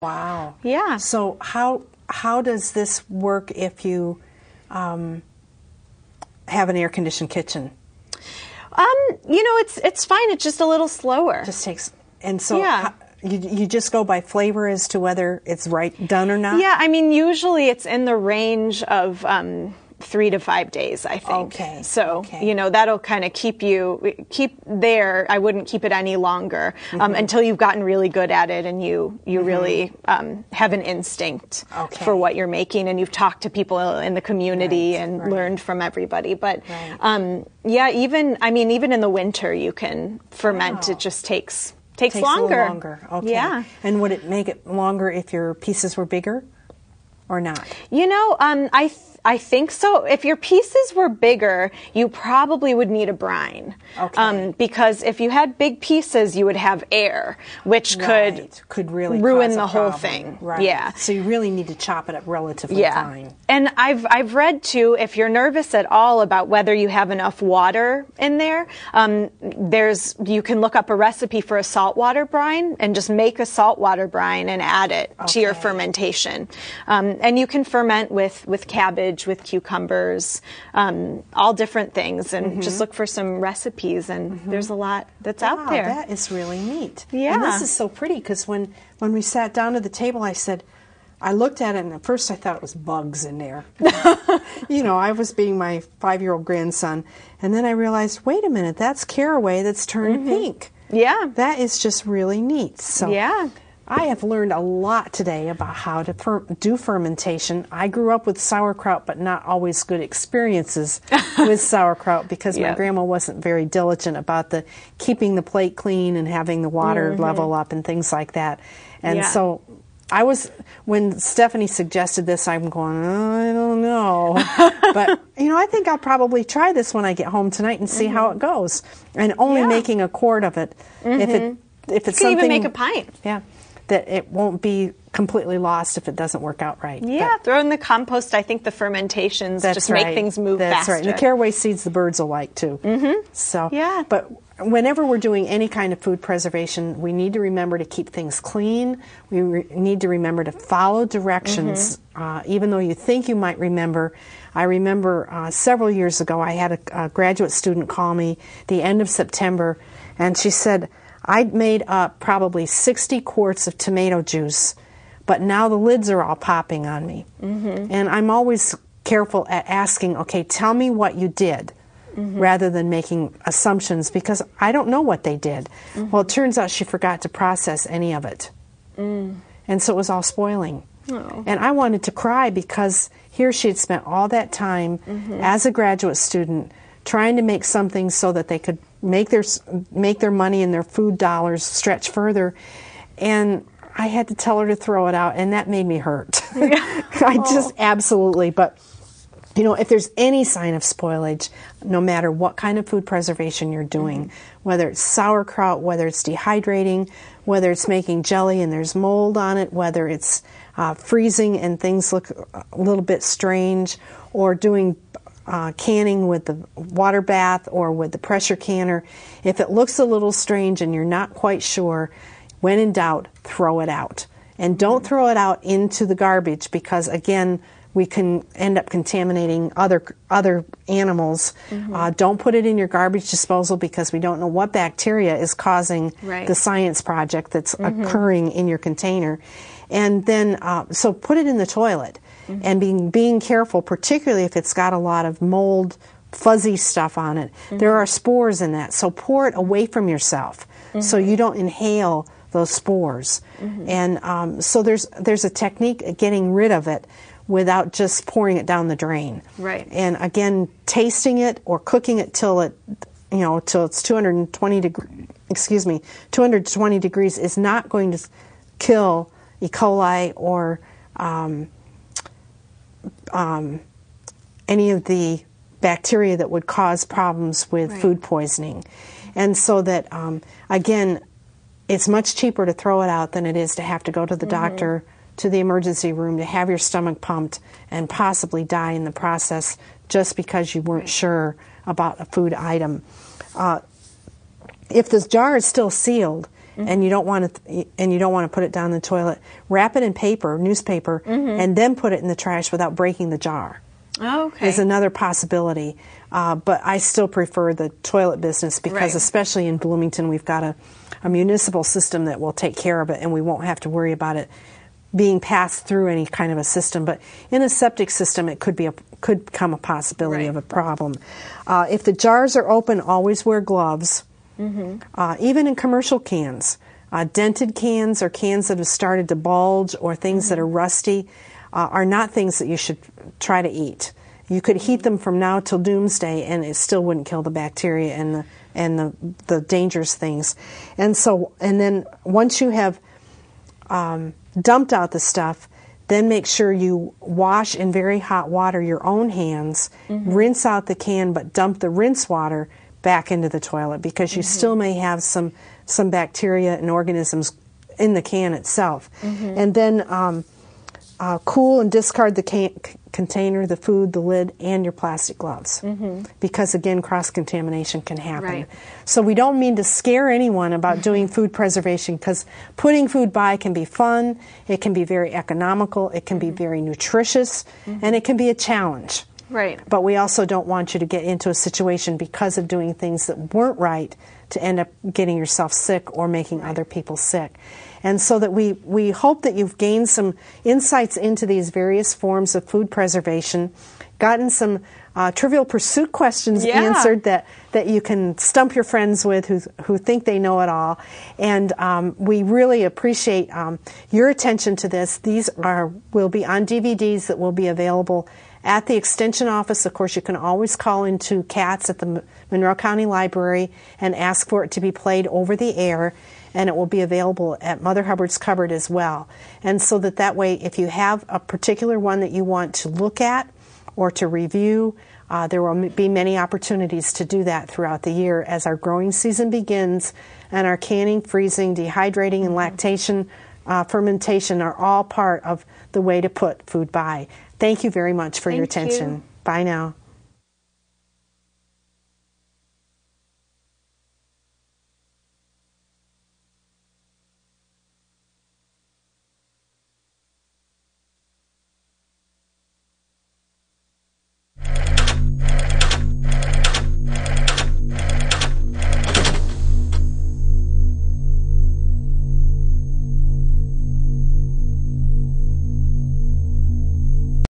Wow. Yeah. So how does this work if you have an air-conditioned kitchen? It's fine. It's just a little slower. Just takes, and so Yeah. you just go by flavor as to whether it's done or not? Yeah, I mean, usually it's in the range of 3 to 5 days, I think. Okay. So, Okay. that'll kind of keep there. I wouldn't keep it any longer until you've gotten really good at it and you really have an instinct Okay. for what you're making, and you've talked to people in the community Right, and right. learned from everybody. But Right. even in the winter you can ferment. Wow. It just takes Takes longer. a little longer. Okay. Yeah. And would it make it longer if your pieces were bigger or not? I think so. If your pieces were bigger, you probably would need a brine. Okay. Because if you had big pieces, you would have air, which could really ruin cause a the whole problem. thing. Right. Yeah. So you really need to chop it up relatively fine. And I've read too, if you're nervous at all about whether you have enough water in there, you can look up a recipe for a saltwater brine and just make a saltwater brine and add it to your Okay. fermentation. And you can ferment with cabbage, with cucumbers, all different things, and just look for some recipes, and there's a lot that's out there. That is really neat. Yeah. And this is so pretty because when we sat down at the table, I looked at it, and at first I thought it was bugs in there. I was being my 5-year-old grandson, and then I realized, wait a minute, that's caraway that's turned pink. Yeah. That is just really neat. So Yeah. I have learned a lot today about how to do fermentation. I grew up with sauerkraut, but not always good experiences with sauerkraut because my grandma wasn't very diligent about keeping the plate clean and having the water level up and things like that. And so when Stephanie suggested this, I'm going, I don't know. But, I think I'll probably try this when I get home tonight and see how it goes. And only making a quart of it. If it's You something, can even make a pint. Yeah, that it won't be completely lost if it doesn't work out right. Yeah, throw in the compost. I think the fermentations just make things move That's faster. right. And the caraway seeds the birds will like too. So, Yeah. But whenever we're doing any kind of food preservation, we need to remember to keep things clean. We need to remember to follow directions, even though you think you might remember. I remember several years ago, I had a graduate student call me the end of September, and she said, I'd made up probably 60 quarts of tomato juice, but now the lids are all popping on me. And I'm always careful at asking, okay, tell me what you did, rather than making assumptions, because I don't know what they did. Well, it turns out she forgot to process any of it. And so it was all spoiling. Oh. And I wanted to cry because here she had spent all that time as a graduate student trying to make something so that they could make their money and their food dollars stretch further, and I had to tell her to throw it out, and that made me hurt. I just absolutely. But if there's any sign of spoilage, no matter what kind of food preservation you're doing, whether it's sauerkraut, whether it's dehydrating, whether it's making jelly and there's mold on it, whether it's freezing and things look a little bit strange, or doing canning with the water bath or with the pressure canner, if it looks a little strange and you're not quite sure, when in doubt, throw it out. And don't throw it out into the garbage, because again, we can end up contaminating other animals. Don't put it in your garbage disposal, because we don't know what bacteria is causing the science project that's occurring in your container. And then, so put it in the toilet. And being careful, particularly if it's got a lot of mold, fuzzy stuff on it. There are spores in that, so pour it away from yourself so you don't inhale those spores. And so there's a technique at getting rid of it without just pouring it down the drain. Right. And again, tasting it or cooking it till it's 220 degrees is not going to kill E. coli or any of the bacteria that would cause problems with food poisoning. And so that, again, it's much cheaper to throw it out than it is to have to go to the doctor, to the emergency room, to have your stomach pumped and possibly die in the process just because you weren't sure about a food item. If the jar is still sealed and you don't want to put it down the toilet, wrap it in newspaper, and then put it in the trash without breaking the jar. Oh, okay. Is another possibility. But I still prefer the toilet business because especially in Bloomington, we've got a municipal system that will take care of it, and we won't have to worry about it being passed through any kind of a system. But in a septic system, it could become a possibility of a problem. If the jars are open, always wear gloves. Even in commercial cans, dented cans or cans that have started to bulge or things that are rusty are not things that you should try to eat. You could heat them from now till doomsday, and it still wouldn't kill the bacteria and the dangerous things. And then once you have dumped out the stuff, then make sure you wash in very hot water your own hands, rinse out the can, but dump the rinse water back into the toilet because you still may have some bacteria and organisms in the can itself. And then cool and discard the container, the food, the lid, and your plastic gloves because, again, cross-contamination can happen. So we don't mean to scare anyone about doing food preservation because putting food by can be fun, it can be very economical, it can be very nutritious, and it can be a challenge. But we also don't want you to get into a situation because of doing things that weren't right to end up getting yourself sick or making other people sick. And so that we hope that you've gained some insights into these various forms of food preservation, gotten some Trivial Pursuit questions answered that you can stump your friends with who think they know it all. And we really appreciate your attention to this. These will be on DVDs that will be available at the Extension office. Of course, you can always call into CATS at the Monroe County Library and ask for it to be played over the air, and it will be available at Mother Hubbard's cupboard as well. And so that way, if you have a particular one that you want to look at or to review, there will be many opportunities to do that throughout the year as our growing season begins, and our canning, freezing, dehydrating, and lactation, fermentation are all part of the way to put food by. Thank you very much for your attention. Bye now.